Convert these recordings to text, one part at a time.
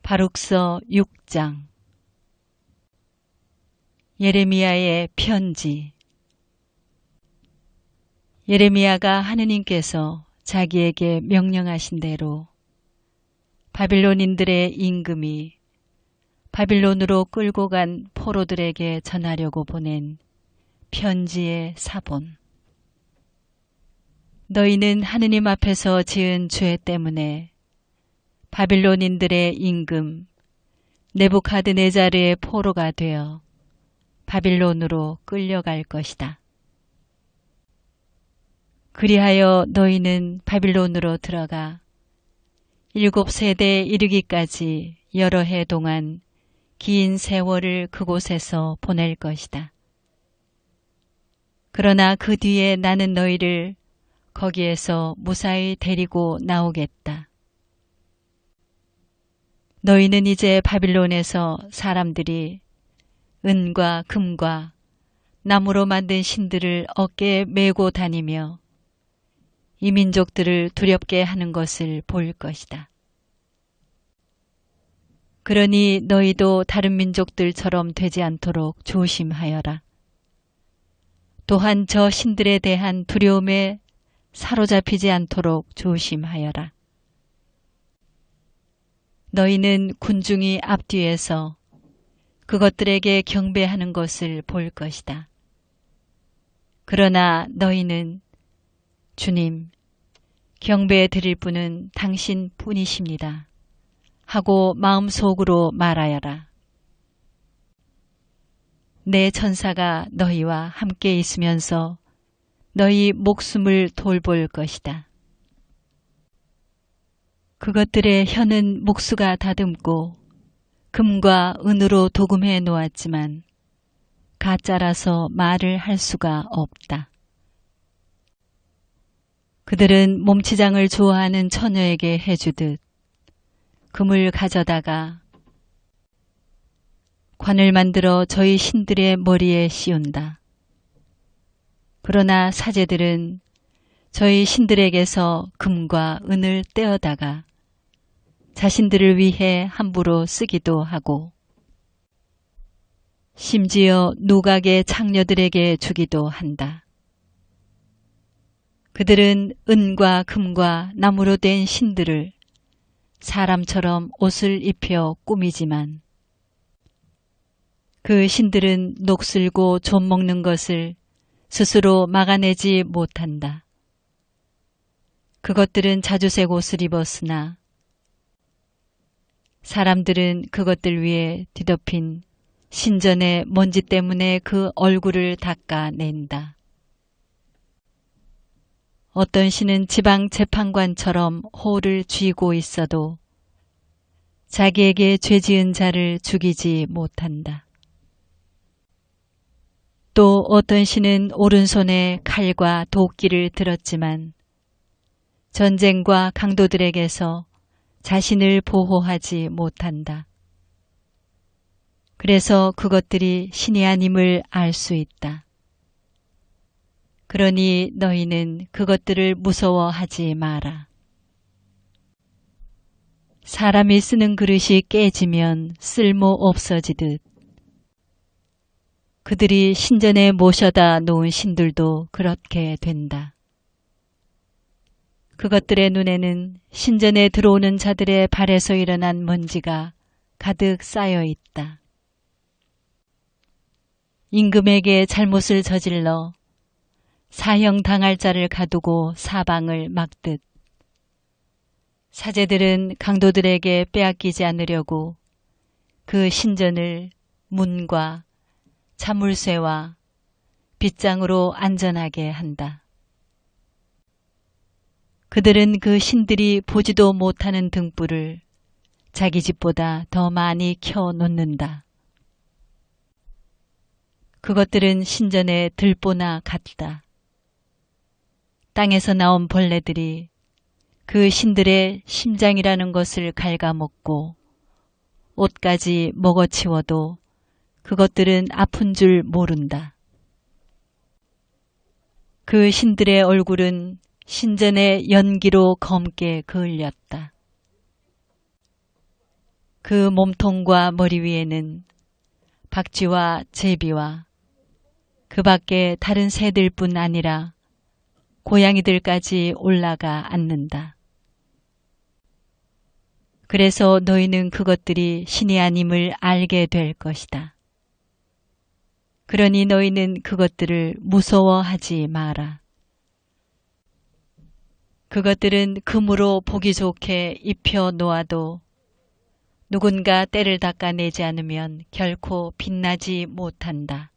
바룩서 6장. 예레미야의 편지. 예레미야가 하느님께서 자기에게 명령하신 대로 바빌론인들의 임금이 바빌론으로 끌고 간 포로들에게 전하려고 보낸 편지의 사본. 너희는 하느님 앞에서 지은 죄 때문에 바빌론인들의 임금 느부갓네자르의 포로가 되어 바빌론으로 끌려갈 것이다. 그리하여 너희는 바빌론으로 들어가 7세대에 이르기까지 여러 해 동안 긴 세월을 그곳에서 보낼 것이다. 그러나 그 뒤에 나는 너희를 거기에서 무사히 데리고 나오겠다. 너희는 이제 바빌론에서 사람들이 은과 금과 나무로 만든 신들을 어깨에 메고 다니며 이 민족들을 두렵게 하는 것을 볼 것이다. 그러니 너희도 다른 민족들처럼 되지 않도록 조심하여라. 또한 저 신들에 대한 두려움에 사로잡히지 않도록 조심하여라. 너희는 군중이 앞뒤에서 그것들에게 경배하는 것을 볼 것이다. 그러나 너희는 주님, 경배해 드릴 분은 당신 뿐이십니다 하고 마음속으로 말하여라. 내 천사가 너희와 함께 있으면서 너희 목숨을 돌볼 것이다. 그것들의 혀는 목수가 다듬고 금과 은으로 도금해 놓았지만 가짜라서 말을 할 수가 없다. 그들은 몸치장을 좋아하는 처녀에게 해주듯 금을 가져다가 관을 만들어 저희 신들의 머리에 씌운다. 그러나 사제들은 저희 신들에게서 금과 은을 떼어다가 자신들을 위해 함부로 쓰기도 하고 심지어 누각의 창녀들에게 주기도 한다. 그들은 은과 금과 나무로 된 신들을 사람처럼 옷을 입혀 꾸미지만 그 신들은 녹슬고 좀 먹는 것을 스스로 막아내지 못한다. 그것들은 자주색 옷을 입었으나 사람들은 그것들 위에 뒤덮인 신전의 먼지 때문에 그 얼굴을 닦아낸다. 어떤 신은 지방 재판관처럼 호를 쥐고 있어도 자기에게 죄 지은 자를 죽이지 못한다. 또 어떤 신은 오른손에 칼과 도끼를 들었지만 전쟁과 강도들에게서 자신을 보호하지 못한다. 그래서 그것들이 신이 아님을 알 수 있다. 그러니 너희는 그것들을 무서워하지 마라. 사람이 쓰는 그릇이 깨지면 쓸모 없어지듯 그들이 신전에 모셔다 놓은 신들도 그렇게 된다. 그것들의 눈에는 신전에 들어오는 자들의 발에서 일어난 먼지가 가득 쌓여 있다. 임금에게 잘못을 저질러 사형 당할 자를 가두고 사방을 막듯 사제들은 강도들에게 빼앗기지 않으려고 그 신전을 문과 자물쇠와 빗장으로 안전하게 한다. 그들은 그 신들이 보지도 못하는 등불을 자기 집보다 더 많이 켜놓는다. 그것들은 신전의 들보나 같다. 땅에서 나온 벌레들이 그 신들의 심장이라는 것을 갉아먹고 옷까지 먹어치워도 그것들은 아픈 줄 모른다. 그 신들의 얼굴은 신전의 연기로 검게 그을렸다. 그 몸통과 머리 위에는 박쥐와 제비와 그 밖에 다른 새들뿐 아니라 고양이들까지 올라가 앉는다. 그래서 너희는 그것들이 신이 아님을 알게 될 것이다. 그러니 너희는 그것들을 무서워하지 마라. 그것들은 금으로 보기 좋게 입혀 놓아도 누군가 때를 닦아내지 않으면 결코 빛나지 못한다.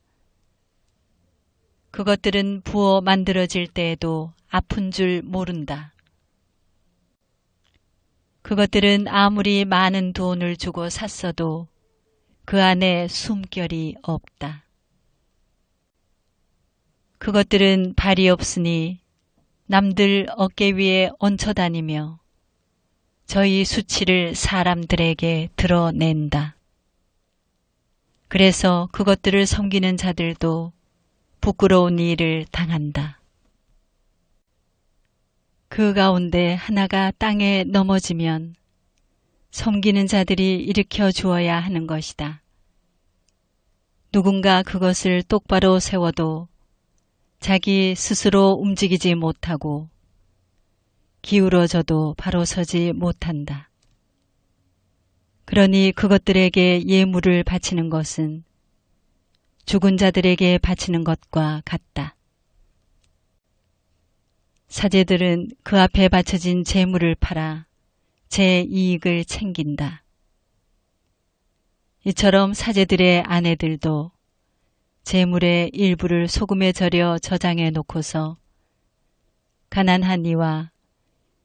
그것들은 부어 만들어질 때에도 아픈 줄 모른다. 그것들은 아무리 많은 돈을 주고 샀어도 그 안에 숨결이 없다. 그것들은 발이 없으니 남들 어깨 위에 얹혀 다니며 저희 수치를 사람들에게 드러낸다. 그래서 그것들을 섬기는 자들도 부끄러운 일을 당한다. 그 가운데 하나가 땅에 넘어지면 섬기는 자들이 일으켜 주어야 하는 것이다. 누군가 그것을 똑바로 세워도 자기 스스로 움직이지 못하고 기울어져도 바로 서지 못한다. 그러니 그것들에게 예물을 바치는 것은 죽은 자들에게 바치는 것과 같다. 사제들은 그 앞에 바쳐진 재물을 팔아 제 이익을 챙긴다. 이처럼 사제들의 아내들도 재물의 일부를 소금에 절여 저장해 놓고서 가난한 이와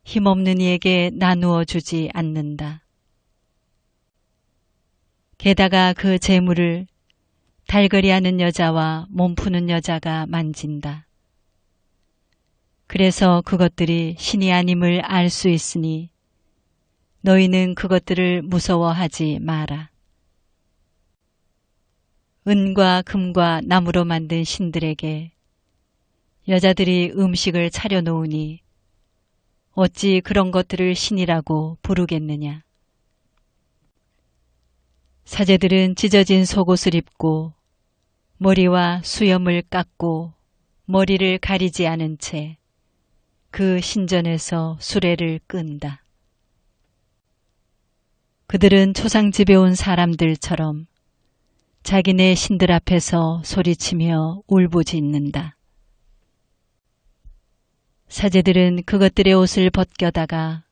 힘없는 이에게 나누어 주지 않는다. 게다가 그 재물을 달거리하는 여자와 몸 푸는 여자가 만진다. 그래서 그것들이 신이 아님을 알 수 있으니 너희는 그것들을 무서워하지 마라. 은과 금과 나무로 만든 신들에게 여자들이 음식을 차려놓으니 어찌 그런 것들을 신이라고 부르겠느냐. 사제들은 찢어진 속옷을 입고 머리와 수염을 깎고 머리를 가리지 않은 채 그 신전에서 수레를 끈다. 그들은 초상집에 온 사람들처럼 자기네 신들 앞에서 소리치며 울부짖는다. 사제들은 그것들의 옷을 벗겨다가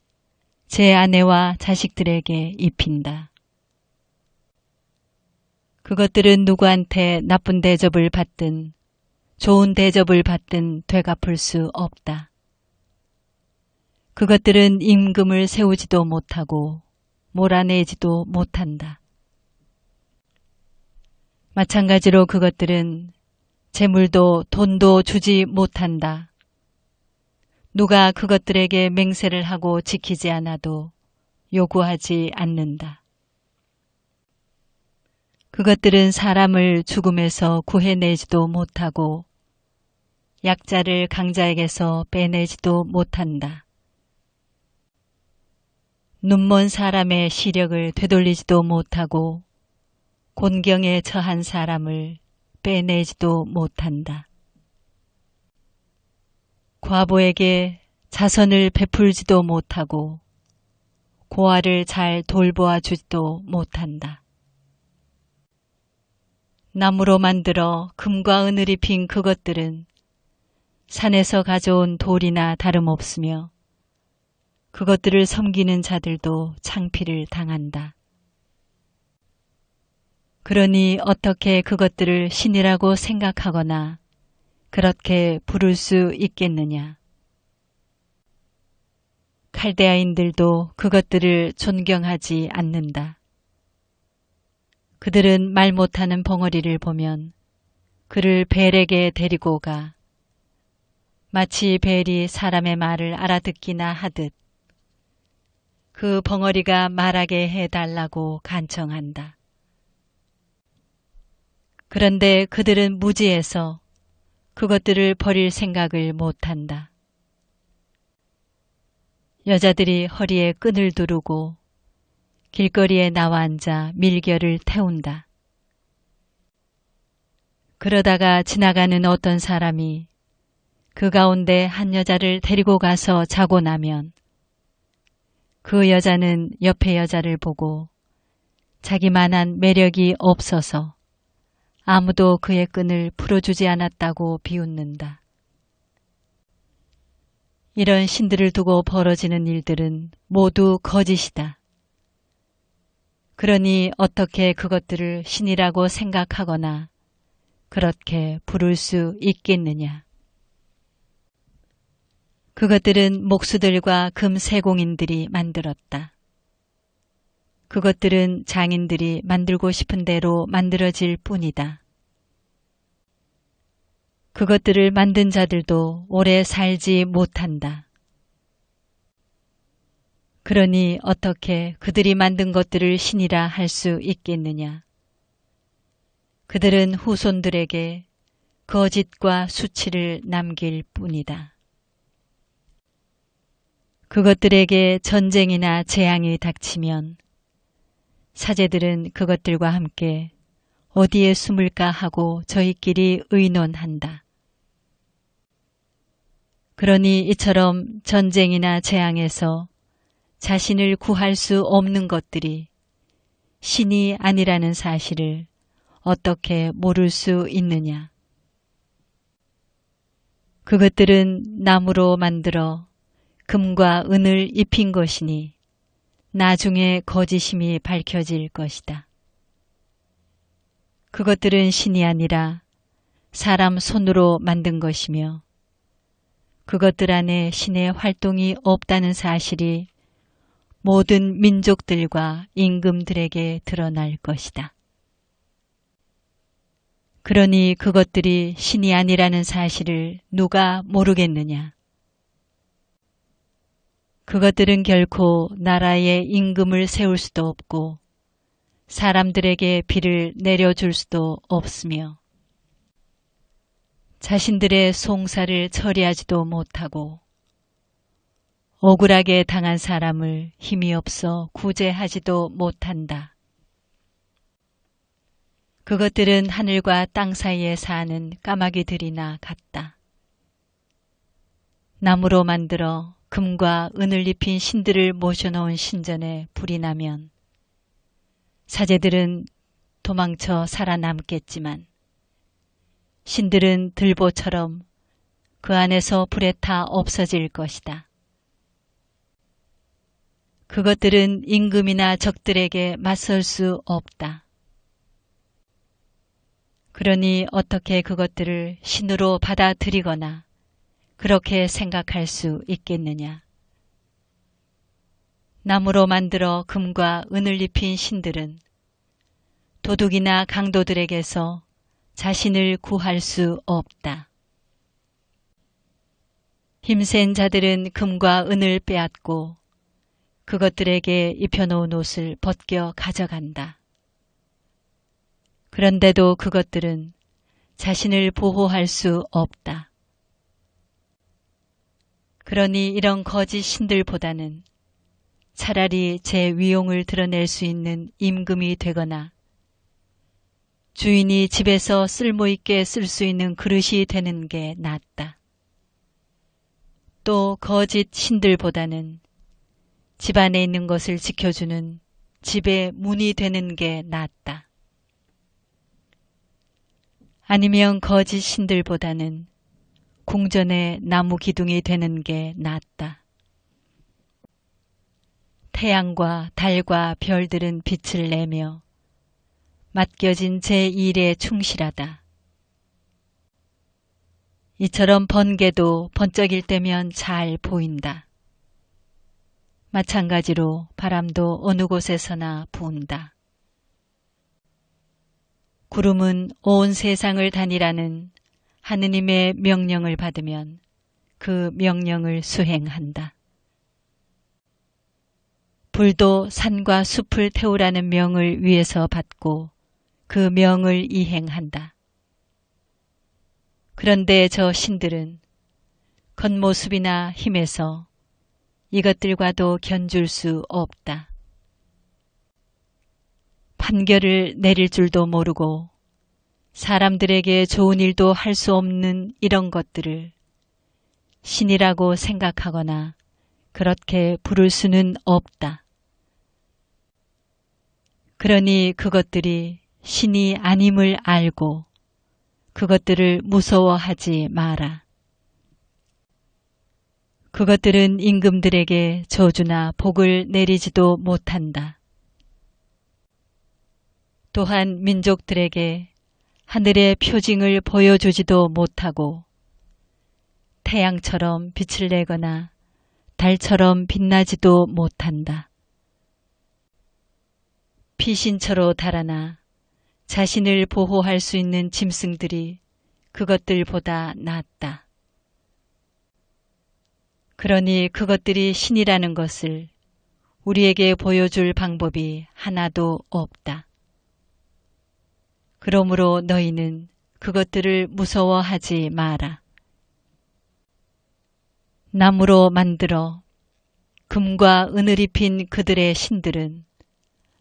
제 아내와 자식들에게 입힌다. 그것들은 누구한테 나쁜 대접을 받든 좋은 대접을 받든 되갚을 수 없다. 그것들은 임금을 세우지도 못하고 몰아내지도 못한다. 마찬가지로 그것들은 재물도 돈도 주지 못한다. 누가 그것들에게 맹세를 하고 지키지 않아도 요구하지 않는다. 그것들은 사람을 죽음에서 구해내지도 못하고 약자를 강자에게서 빼내지도 못한다. 눈먼 사람의 시력을 되돌리지도 못하고 곤경에 처한 사람을 빼내지도 못한다. 과부에게 자선을 베풀지도 못하고 고아를 잘 돌보아 주지도 못한다. 나무로 만들어 금과 은을 입힌 그것들은 산에서 가져온 돌이나 다름없으며 그것들을 섬기는 자들도 창피를 당한다. 그러니 어떻게 그것들을 신이라고 생각하거나 그렇게 부를 수 있겠느냐. 칼데아인들도 그것들을 존경하지 않는다. 그들은 말 못하는 벙어리를 보면 그를 벨에게 데리고 가 마치 벨이 사람의 말을 알아듣기나 하듯 그 벙어리가 말하게 해달라고 간청한다. 그런데 그들은 무지해서 그것들을 버릴 생각을 못한다. 여자들이 허리에 끈을 두르고 길거리에 나와 앉아 밀결을 태운다. 그러다가 지나가는 어떤 사람이 그 가운데 한 여자를 데리고 가서 자고 나면 그 여자는 옆의 여자를 보고 자기만한 매력이 없어서 아무도 그의 끈을 풀어주지 않았다고 비웃는다. 이런 신들을 두고 벌어지는 일들은 모두 거짓이다. 그러니 어떻게 그것들을 신이라고 생각하거나 그렇게 부를 수 있겠느냐. 그것들은 목수들과 금세공인들이 만들었다. 그것들은 장인들이 만들고 싶은 대로 만들어질 뿐이다. 그것들을 만든 자들도 오래 살지 못한다. 그러니 어떻게 그들이 만든 것들을 신이라 할 수 있겠느냐. 그들은 후손들에게 거짓과 수치를 남길 뿐이다. 그것들에게 전쟁이나 재앙이 닥치면 사제들은 그것들과 함께 어디에 숨을까 하고 저희끼리 의논한다. 그러니 이처럼 전쟁이나 재앙에서 자신을 구할 수 없는 것들이 신이 아니라는 사실을 어떻게 모를 수 있느냐. 그것들은 나무로 만들어 금과 은을 입힌 것이니 나중에 거짓임이 밝혀질 것이다. 그것들은 신이 아니라 사람 손으로 만든 것이며 그것들 안에 신의 활동이 없다는 사실이 모든 민족들과 임금들에게 드러날 것이다. 그러니 그것들이 신이 아니라는 사실을 누가 모르겠느냐. 그것들은 결코 나라에 임금을 세울 수도 없고 사람들에게 비를 내려줄 수도 없으며 자신들의 송사를 처리하지도 못하고 억울하게 당한 사람을 힘이 없어 구제하지도 못한다. 그것들은 하늘과 땅 사이에 사는 까마귀들이나 같다. 나무로 만들어 금과 은을 입힌 신들을 모셔놓은 신전에 불이 나면 사제들은 도망쳐 살아남겠지만 신들은 들보처럼 그 안에서 불에 타 없어질 것이다. 그것들은 임금이나 적들에게 맞설 수 없다. 그러니 어떻게 그것들을 신으로 받아들이거나 그렇게 생각할 수 있겠느냐. 나무로 만들어 금과 은을 입힌 신들은 도둑이나 강도들에게서 자신을 구할 수 없다. 힘센 자들은 금과 은을 빼앗고 그것들에게 입혀놓은 옷을 벗겨 가져간다. 그런데도 그것들은 자신을 보호할 수 없다. 그러니 이런 거짓 신들보다는 차라리 제 위용을 드러낼 수 있는 임금이 되거나 주인이 집에서 쓸모있게 쓸 수 있는 그릇이 되는 게 낫다. 또 거짓 신들보다는 집 안에 있는 것을 지켜주는 집의 문이 되는 게 낫다. 아니면 거짓 신들보다는 궁전의 나무 기둥이 되는 게 낫다. 태양과 달과 별들은 빛을 내며 맡겨진 제 일에 충실하다. 이처럼 번개도 번쩍일 때면 잘 보인다. 마찬가지로 바람도 어느 곳에서나 부은다. 구름은 온 세상을 다니라는 하느님의 명령을 받으면 그 명령을 수행한다. 불도 산과 숲을 태우라는 명을 위에서 받고 그 명을 이행한다. 그런데 저 신들은 겉모습이나 힘에서 이것들과도 견줄 수 없다. 판결을 내릴 줄도 모르고 사람들에게 좋은 일도 할 수 없는 이런 것들을 신이라고 생각하거나 그렇게 부를 수는 없다. 그러니 그것들이 신이 아님을 알고 그것들을 무서워하지 마라. 그것들은 임금들에게 저주나 복을 내리지도 못한다. 또한 민족들에게 하늘의 표징을 보여주지도 못하고 태양처럼 빛을 내거나 달처럼 빛나지도 못한다. 피신처로 달아나 자신을 보호할 수 있는 짐승들이 그것들보다 낫다. 그러니 그것들이 신이라는 것을 우리에게 보여줄 방법이 하나도 없다. 그러므로 너희는 그것들을 무서워하지 마라. 나무로 만들어 금과 은을 입힌 그들의 신들은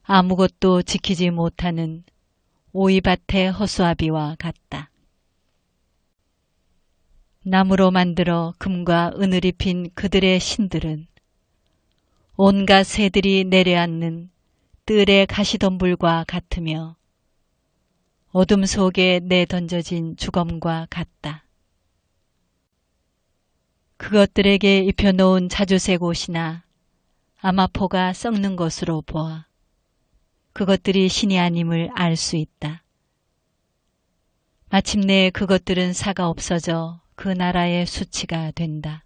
아무것도 지키지 못하는 오이밭의 허수아비와 같다. 나무로 만들어 금과 은을 입힌 그들의 신들은 온갖 새들이 내려앉는 뜰의 가시덤불과 같으며 어둠 속에 내던져진 주검과 같다. 그것들에게 입혀놓은 자주색 옷이나 아마포가 썩는 것으로 보아 그것들이 신이 아님을 알 수 있다. 마침내 그것들은 사가 없어져 그 나라의 수치가 된다.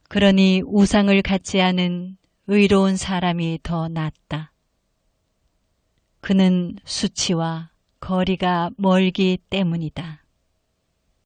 그러니 우상을 갖지 않은 의로운 사람이 더 낫다. 그는 수치와 거리가 멀기 때문이다.